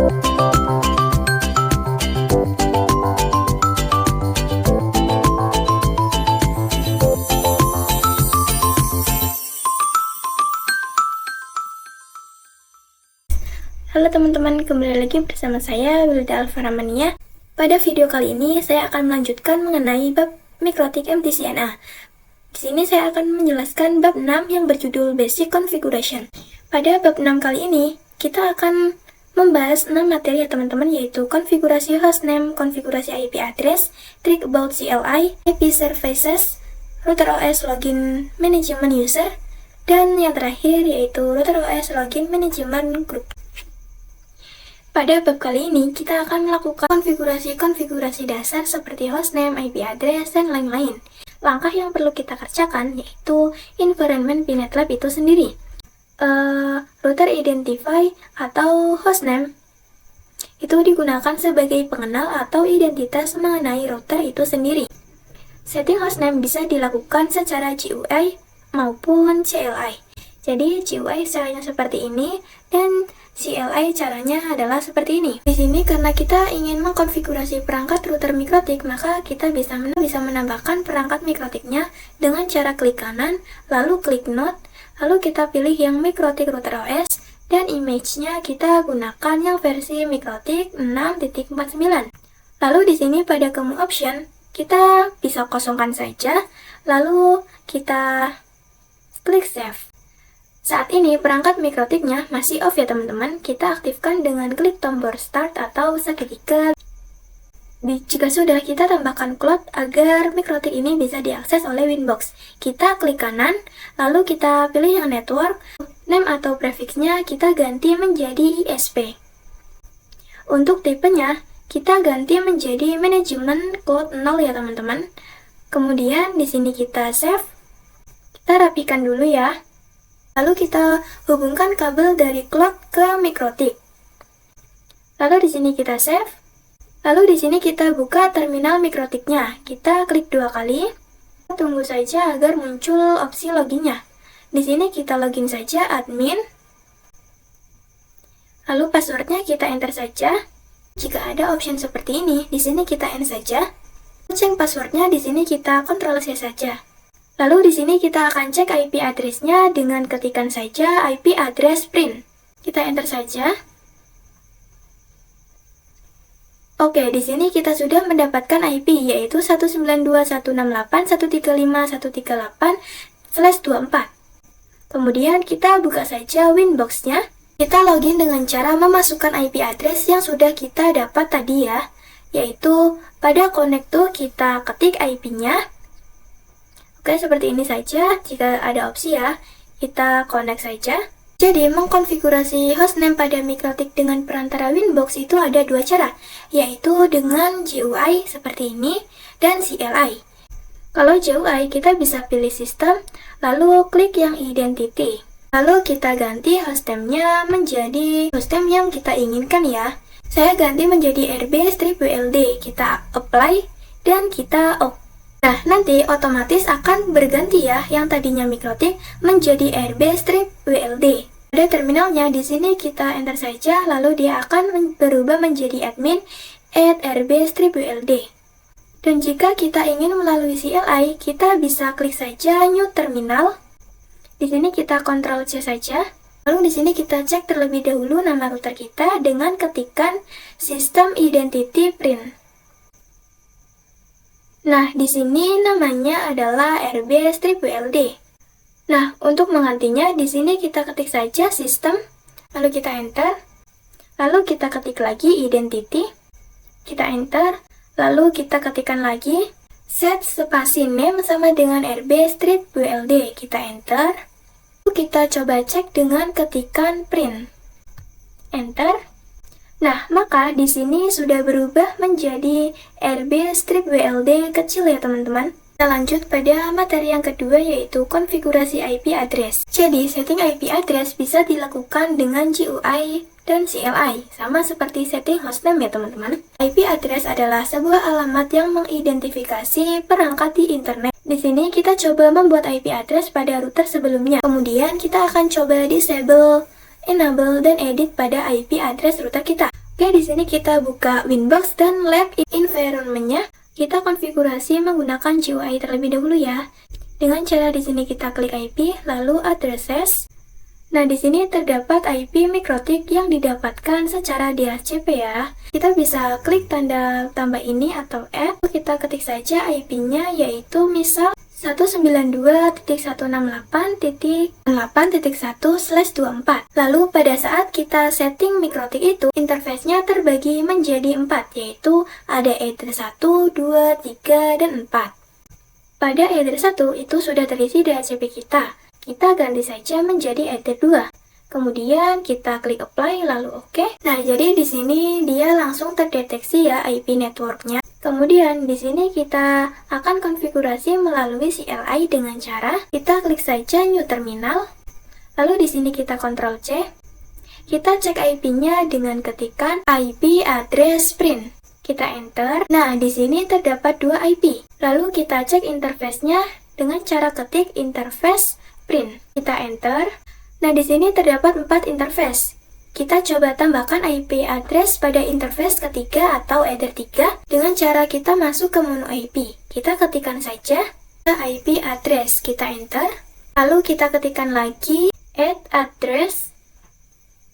Halo teman-teman, kembali lagi bersama saya Wilda Alfaramania. Pada video kali ini saya akan melanjutkan mengenai bab mikrotik MTCNA. Di sini saya akan menjelaskan bab 6 yang berjudul Basic Configuration. Pada bab 6 kali ini kita akan membahas 6 materi ya teman-teman, yaitu konfigurasi hostname, konfigurasi IP address, trick about CLI, IP services, router OS login management user, dan yang terakhir yaitu router OS login management group. Pada bab kali ini, kita akan melakukan konfigurasi dasar seperti hostname, IP address, dan lain-lain. Langkah yang perlu kita kerjakan yaitu environment PNetLab itu sendiri. Router identify atau hostname itu digunakan sebagai pengenal atau identitas mengenai router itu sendiri. Setting hostname bisa dilakukan secara GUI maupun CLI. Jadi GUI caranya seperti ini dan CLI caranya adalah seperti ini. Di sini karena kita ingin mengkonfigurasi perangkat router mikrotik, maka kita bisa menambahkan perangkat mikrotiknya dengan cara klik kanan, lalu klik node, lalu kita pilih yang mikrotik router OS, dan image-nya kita gunakan yang versi mikrotik 6.49. Lalu di sini pada kamu option, kita bisa kosongkan saja, lalu kita klik save. Saat ini perangkat mikrotiknya masih off ya teman-teman, kita aktifkan dengan klik tombol start atau seketika. Jika sudah, kita tambahkan cloud agar mikrotik ini bisa diakses oleh Winbox. Kita klik kanan, lalu kita pilih yang network, name atau prefixnya kita ganti menjadi ISP. Untuk tipenya, kita ganti menjadi manajemen cloud 0 ya teman-teman. Kemudian di sini kita save, kita rapikan dulu ya. Lalu kita hubungkan kabel dari cloud ke mikrotik. Lalu di sini kita save. Lalu di sini kita buka terminal mikrotiknya. Kita klik 2 kali. Tunggu saja agar muncul opsi loginnya. Di sini kita login saja admin. Lalu passwordnya kita enter saja. Jika ada option seperti ini, di sini kita end saja. Cek passwordnya di sini kita Ctrl C saja. Lalu di sini kita akan cek IP address-nya dengan ketikan saja IP address print. Kita enter saja. Oke, di sini kita sudah mendapatkan IP yaitu 192.168.138/24. Kemudian kita buka saja Winbox-nya. Kita login dengan cara memasukkan IP address yang sudah kita dapat tadi ya, yaitu pada konektor kita ketik IP-nya. Oke, seperti ini saja. Jika ada opsi ya, kita connect saja. Jadi, mengkonfigurasi hostname pada mikrotik dengan perantara Winbox itu ada 2 cara, yaitu dengan GUI seperti ini dan CLI. Kalau GUI, kita bisa pilih sistem, lalu klik yang identity. Lalu kita ganti hostname-nya menjadi hostname yang kita inginkan ya. Saya ganti menjadi RB-WLD. Kita apply dan kita OK. Nah, nanti otomatis akan berganti ya, yang tadinya mikrotik menjadi RB-WLD. Pada terminalnya di sini kita enter saja, lalu dia akan berubah menjadi admin @RB-WLD. Dan jika kita ingin melalui CLI, kita bisa klik saja New Terminal. Di sini kita Ctrl C saja. Lalu di sini kita cek terlebih dahulu nama router kita dengan ketikan System Identity Print. Nah, di sini namanya adalah RB-WLD. Nah, untuk menggantinya, di sini kita ketik saja sistem, lalu kita enter, lalu kita ketik lagi identity, kita enter, lalu kita ketikkan lagi set spasi name sama dengan RB-WLD, kita enter, lalu kita coba cek dengan ketikan print, enter. Nah, maka di sini sudah berubah menjadi RB-WLD kecil ya teman-teman. Kita lanjut pada materi yang kedua yaitu konfigurasi IP address. Jadi, setting IP address bisa dilakukan dengan GUI dan CLI, sama seperti setting hostname ya teman-teman. IP address adalah sebuah alamat yang mengidentifikasi perangkat di internet. Di sini kita coba membuat IP address pada router sebelumnya. Kemudian kita akan coba disable, enable, dan edit pada IP address router kita. Oke, di sini kita buka Winbox dan lab environment-nya. Kita konfigurasi menggunakan GUI terlebih dahulu ya. Dengan cara di sini kita klik IP, lalu addresses. Nah, di sini terdapat IP MikroTik yang didapatkan secara DHCP ya. Kita bisa klik tanda tambah ini atau add. Kita ketik saja IP-nya, yaitu misal 192.168.8.1/24. Lalu pada saat kita setting MikroTik itu, interface-nya terbagi menjadi 4, yaitu ada header 1, 2, 3, dan 4. Pada header 1 itu sudah terisi DHCP kita. Kita ganti saja menjadi header 2. Kemudian kita klik apply lalu OK. Nah, jadi di sini dia langsung terdeteksi ya IP networknya. Kemudian di sini kita akan konfigurasi melalui CLI dengan cara kita klik saja new terminal. Lalu di sini kita Ctrl C. Kita cek IP-nya dengan ketikan IP address print. Kita enter. Nah, di sini terdapat 2 IP. Lalu kita cek interface-nya dengan cara ketik interface print. Kita enter. Nah, di sini terdapat 4 interface. Kita coba tambahkan IP address pada interface ketiga atau header 3 dengan cara kita masuk ke menu IP. Kita ketikkan saja IP address. Kita enter. Lalu kita ketikkan lagi add address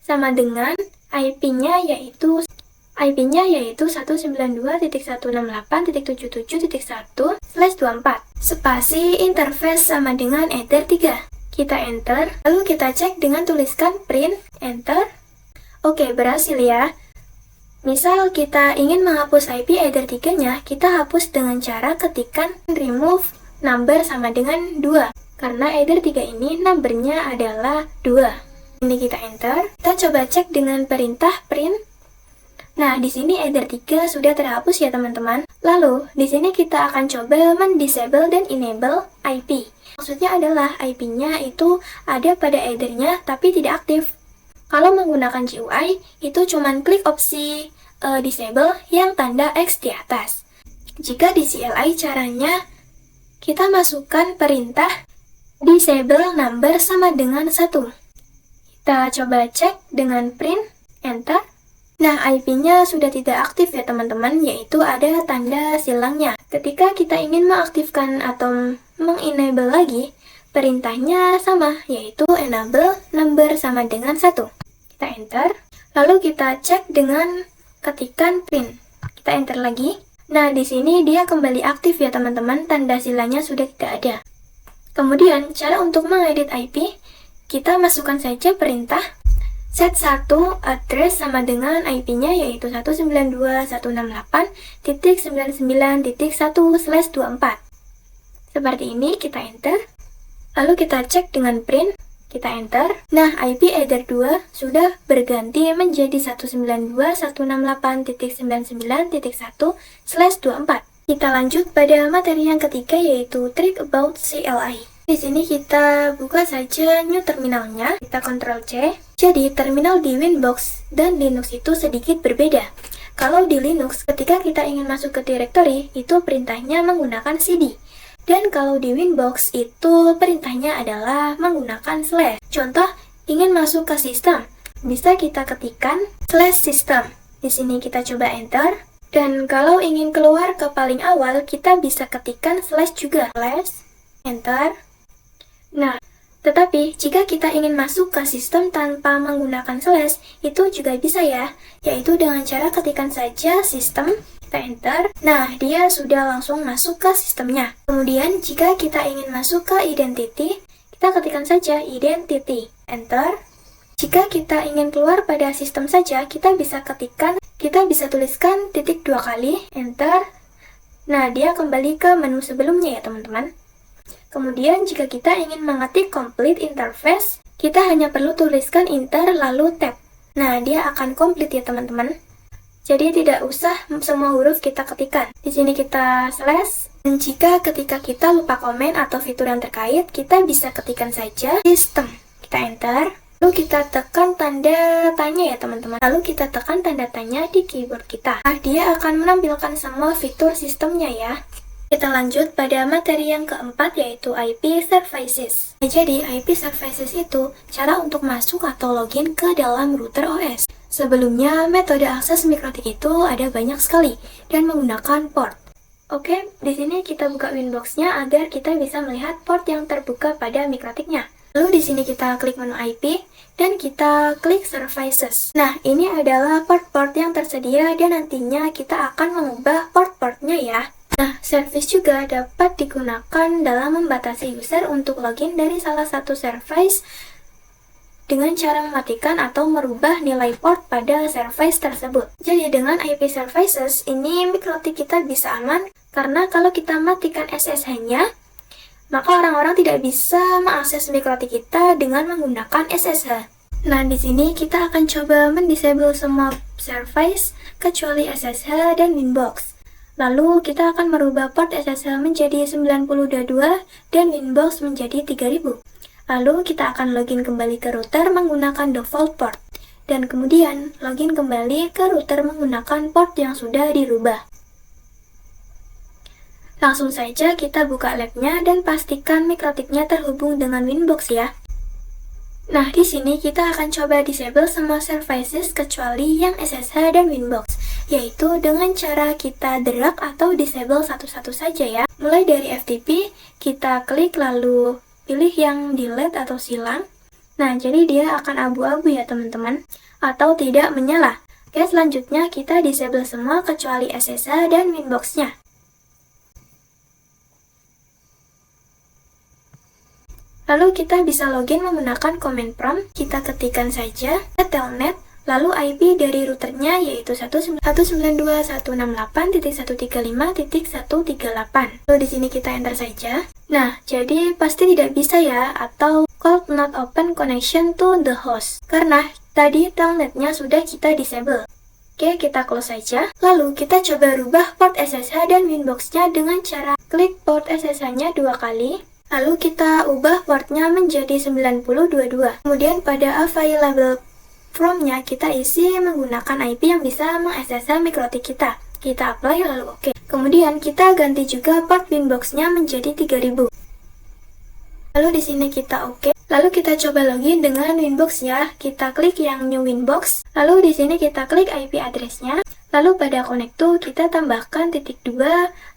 sama dengan IP-nya yaitu 192.168.77.1/24. Spasi interface sama dengan header 3. Kita enter. Lalu kita cek dengan tuliskan print, enter. Oke, berhasil ya. Misal kita ingin menghapus IP header 3-nya, kita hapus dengan cara ketikkan remove number sama dengan 2. Karena header 3 ini numbernya adalah 2. Ini kita enter. Kita coba cek dengan perintah print. Nah, di sini header 3 sudah terhapus ya teman-teman. Lalu, di sini kita akan coba mendisable dan enable IP. Maksudnya adalah IP-nya itu ada pada header-nya tapi tidak aktif. Kalau menggunakan GUI, itu cuman klik opsi disable yang tanda X di atas. Jika di CLI caranya, kita masukkan perintah disable number sama dengan 1. Kita coba cek dengan print, enter. Nah, IP-nya sudah tidak aktif ya teman-teman, yaitu ada tanda silangnya. Ketika kita ingin mengaktifkan atau mengenable lagi, perintahnya sama, yaitu enable number sama dengan 1. Kita enter, lalu kita cek dengan ketikan print. Kita enter lagi. Nah, di sini dia kembali aktif ya teman-teman, tanda silangnya sudah tidak ada. Kemudian, cara untuk mengedit IP, kita masukkan saja perintah set 1 address sama dengan IP-nya yaitu 192.168.99.1/24. Seperti ini, kita enter. Lalu kita cek dengan print, kita enter. Nah, IP header 2 sudah berganti menjadi 192.168.99.1/24. Kita lanjut pada materi yang ketiga yaitu trick about CLI. Di sini kita buka saja new terminalnya, kita Ctrl C. Jadi terminal di Winbox dan Linux itu sedikit berbeda. Kalau di Linux, ketika kita ingin masuk ke directory, itu perintahnya menggunakan cd. Dan kalau di Winbox itu perintahnya adalah menggunakan slash. Contoh, ingin masuk ke sistem, bisa kita ketikkan /system. Di sini kita coba enter. Dan kalau ingin keluar ke paling awal, kita bisa ketikkan slash juga. Enter. Nah, tetapi jika kita ingin masuk ke sistem tanpa menggunakan slash, itu juga bisa ya, yaitu dengan cara ketikkan saja sistem, kita enter. Nah, dia sudah langsung masuk ke sistemnya. Kemudian, jika kita ingin masuk ke identity, kita ketikkan saja identity, enter. Jika kita ingin keluar pada sistem saja, kita bisa tuliskan titik 2 kali, enter. Nah, dia kembali ke menu sebelumnya ya teman-teman. Kemudian, jika kita ingin mengetik complete interface, kita hanya perlu tuliskan enter lalu tab. Nah, dia akan komplit ya teman-teman. Jadi tidak usah semua huruf kita ketikkan. Di sini kita slash. Dan jika ketika kita lupa komen atau fitur yang terkait, kita bisa ketikkan saja system. Kita enter. Lalu kita tekan tanda tanya ya teman-teman. Lalu kita tekan tanda tanya di keyboard kita. Nah, dia akan menampilkan semua fitur sistemnya ya. Kita lanjut pada materi yang keempat yaitu IP services. Nah, jadi IP services itu cara untuk masuk atau login ke dalam router OS. Sebelumnya, metode akses mikrotik itu ada banyak sekali dan menggunakan port. Oke, di sini kita buka Winbox-nya agar kita bisa melihat port yang terbuka pada mikrotiknya. Lalu di sini kita klik menu IP dan kita klik Services. Nah, ini adalah port-port yang tersedia dan nantinya kita akan mengubah port-portnya ya. Nah, service juga dapat digunakan dalam membatasi user untuk login dari salah satu service dengan cara mematikan atau merubah nilai port pada service tersebut. Jadi dengan IP services ini mikrotik kita bisa aman karena kalau kita matikan SSH-nya, maka orang-orang tidak bisa mengakses mikrotik kita dengan menggunakan SSH. Nah, di sini kita akan coba mendisable semua service kecuali SSH dan Winbox. Lalu kita akan merubah port SSH menjadi 9022 dan Winbox menjadi 3000. Lalu kita akan login kembali ke router menggunakan default port. Dan kemudian login kembali ke router menggunakan port yang sudah dirubah. Langsung saja kita buka labnya dan pastikan mikrotiknya terhubung dengan Winbox ya. Nah, di sini kita akan coba disable semua services kecuali yang SSH dan Winbox, yaitu dengan cara kita drag atau disable satu-satu saja ya. Mulai dari FTP, kita klik lalu pilih yang delete atau silang. Nah, jadi dia akan abu-abu ya teman-teman, atau tidak menyala. Oke, selanjutnya kita disable semua kecuali SSH dan Winbox-nya. Lalu kita bisa login menggunakan command prompt, kita ketikkan saja telnet, lalu IP dari routernya yaitu 192.168.135.138. Lalu di sini kita enter saja. Nah, jadi pasti tidak bisa ya, atau could not open connection to the host, karena tadi telnetnya sudah kita disable. Oke, kita close saja. Lalu kita coba rubah port SSH dan Winbox-nya dengan cara klik port SSH-nya 2 kali. Lalu kita ubah portnya menjadi 9022. Kemudian pada available from-nya kita isi menggunakan IP yang bisa meng-SSH mikrotik kita. Kita apply lalu oke. Kemudian kita ganti juga port Winbox-nya menjadi 3000. Lalu di sini kita oke. Lalu kita coba login dengan Winbox ya. Kita klik yang new Winbox. Lalu di sini kita klik IP address-nya. Lalu pada connect to kita tambahkan *2,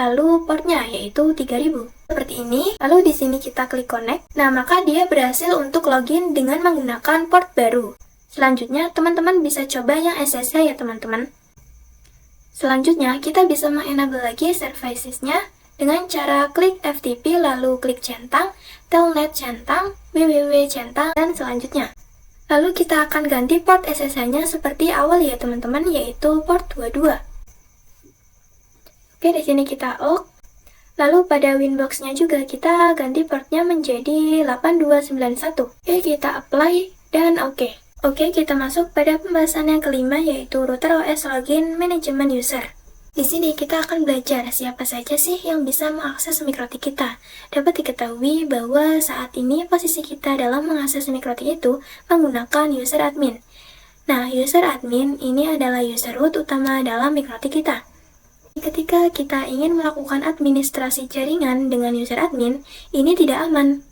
lalu portnya yaitu 3000. Seperti ini. Lalu di sini kita klik connect. Nah, maka dia berhasil untuk login dengan menggunakan port baru. Selanjutnya, teman-teman bisa coba yang SSH ya teman-teman. Selanjutnya, kita bisa mengenable lagi services-nya dengan cara klik FTP lalu klik centang, telnet centang, www centang, dan selanjutnya. Lalu kita akan ganti port SSH-nya seperti awal ya teman-teman, yaitu port 22. Oke, di sini kita OK. Lalu pada Winbox-nya juga kita ganti portnya menjadi 8291. Oke, kita apply dan oke. Oke, kita masuk pada pembahasan yang kelima yaitu router OS login manajemen user. Di sini kita akan belajar siapa saja sih yang bisa mengakses mikrotik kita. Dapat diketahui bahwa saat ini posisi kita dalam mengakses mikrotik itu menggunakan user admin. Nah, user admin ini adalah user root utama dalam mikrotik kita. Ketika kita ingin melakukan administrasi jaringan dengan user admin, ini tidak aman,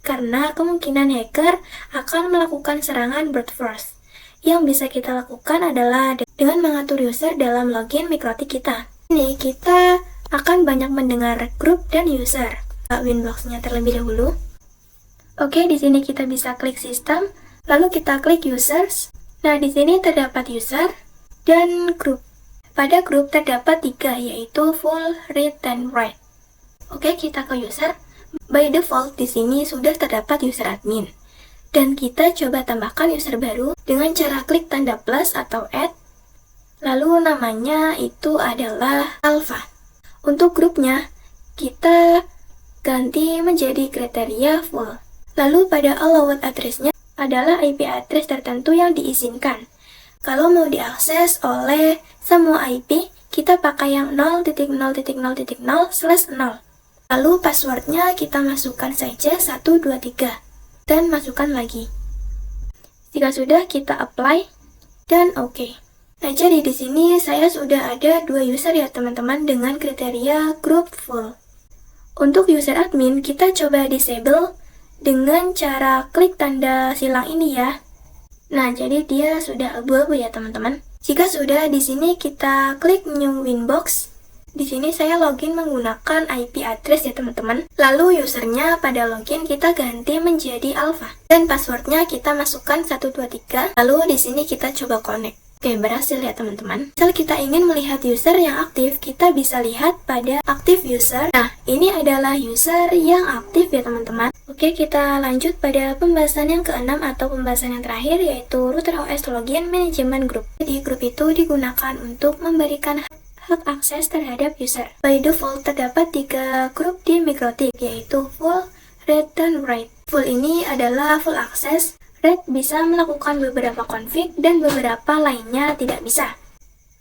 karena kemungkinan hacker akan melakukan serangan brute force. Yang bisa kita lakukan adalah dengan mengatur user dalam login mikrotik kita. Ini kita akan banyak mendengar grup dan user. Winbox-nya terlebih dahulu. Oke, di sini kita bisa klik sistem, lalu kita klik users. Nah, di sini terdapat user dan grup. Pada grup terdapat 3, yaitu full, read, dan write. Oke, kita ke user. By default, di sini sudah terdapat user admin. Dan kita coba tambahkan user baru dengan cara klik tanda plus atau add. Lalu namanya itu adalah alpha. Untuk grupnya, kita ganti menjadi kriteria full. Lalu pada allowed address-nya adalah IP address tertentu yang diizinkan. Kalau mau diakses oleh semua IP, kita pakai yang 0.0.0/0. Lalu passwordnya kita masukkan saja 123 dan masukkan lagi. Jika sudah, kita apply dan oke. Nah, jadi di sini saya sudah ada 2 user ya teman-teman dengan kriteria group full. Untuk user admin, kita coba disable dengan cara klik tanda silang ini ya. Nah, jadi dia sudah abu-abu ya teman-teman. Jika sudah, di sini kita klik New Winbox. Di sini saya login menggunakan IP address ya teman-teman. Lalu usernya pada login kita ganti menjadi alpha. Dan passwordnya kita masukkan 123. Lalu di sini kita coba connect. Oke, berhasil ya teman-teman. Misal kita ingin melihat user yang aktif, kita bisa lihat pada active user. Nah, ini adalah user yang aktif ya teman-teman. Oke, kita lanjut pada pembahasan yang ke-6 atau pembahasan yang terakhir, yaitu router OS login management group. Jadi, grup itu digunakan untuk memberikan hak akses terhadap user. By default, terdapat 3 grup di Mikrotik, yaitu full, read, dan write. Full ini adalah full access. Read bisa melakukan beberapa config dan beberapa lainnya tidak bisa.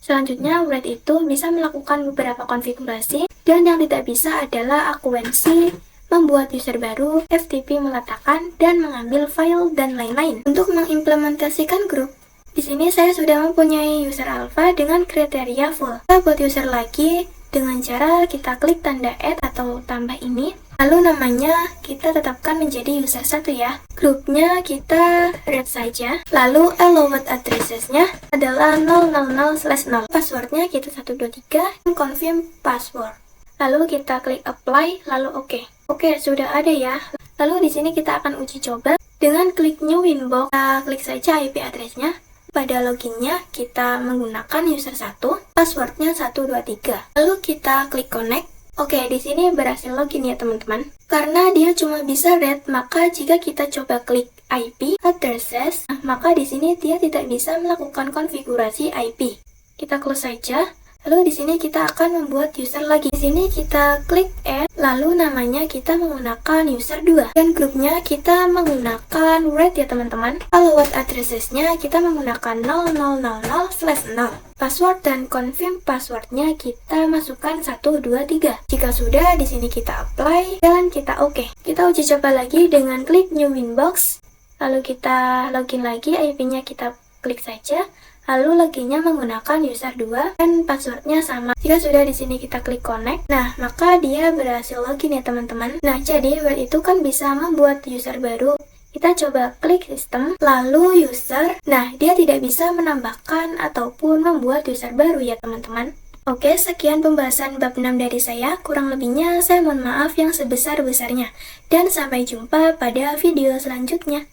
Selanjutnya, write itu bisa melakukan beberapa konfigurasi dan yang tidak bisa adalah akuensi, membuat user baru, FTP meletakkan, dan mengambil file dan lain-lain. Untuk mengimplementasikan grup, di sini saya sudah mempunyai user alpha dengan kriteria full. Kita buat user lagi dengan cara kita klik tanda add atau tambah ini. Lalu namanya kita tetapkan menjadi user 1 ya. Grupnya kita read saja. Lalu allowed addressesnya adalah 000/0. Passwordnya kita 123 dan confirm password. Lalu kita klik apply, lalu oke. Oke, sudah ada ya. Lalu di sini kita akan uji coba dengan klik new winbox. Kita klik saja IP addressnya. Pada loginnya kita menggunakan user 1, passwordnya 123. Lalu kita klik connect. Oke, di sini berhasil login ya teman-teman. Karena dia cuma bisa read, maka jika kita coba klik IP addresses, maka di sini dia tidak bisa melakukan konfigurasi IP. Kita close saja. Lalu di sini kita akan membuat user lagi. Di sini kita klik add, lalu namanya kita menggunakan user 2 dan grupnya kita menggunakan read ya teman-teman. Allowed addressesnya kita menggunakan 0000/0. Password dan confirm passwordnya kita masukkan 123. Jika sudah, di sini kita apply dan kita oke. Kita uji coba lagi dengan klik new winbox. Lalu kita login lagi, IP-nya kita klik saja. Lalu loginnya menggunakan user 2 dan passwordnya sama. Jika sudah, di sini kita klik connect. Nah, maka dia berhasil login ya teman-teman. Nah, jadi word itu kan bisa membuat user baru. Kita coba klik sistem, lalu user. Nah, dia tidak bisa menambahkan ataupun membuat user baru ya teman-teman. Oke, sekian pembahasan bab 6 dari saya. Kurang lebihnya saya mohon maaf yang sebesar-besarnya. Dan sampai jumpa pada video selanjutnya.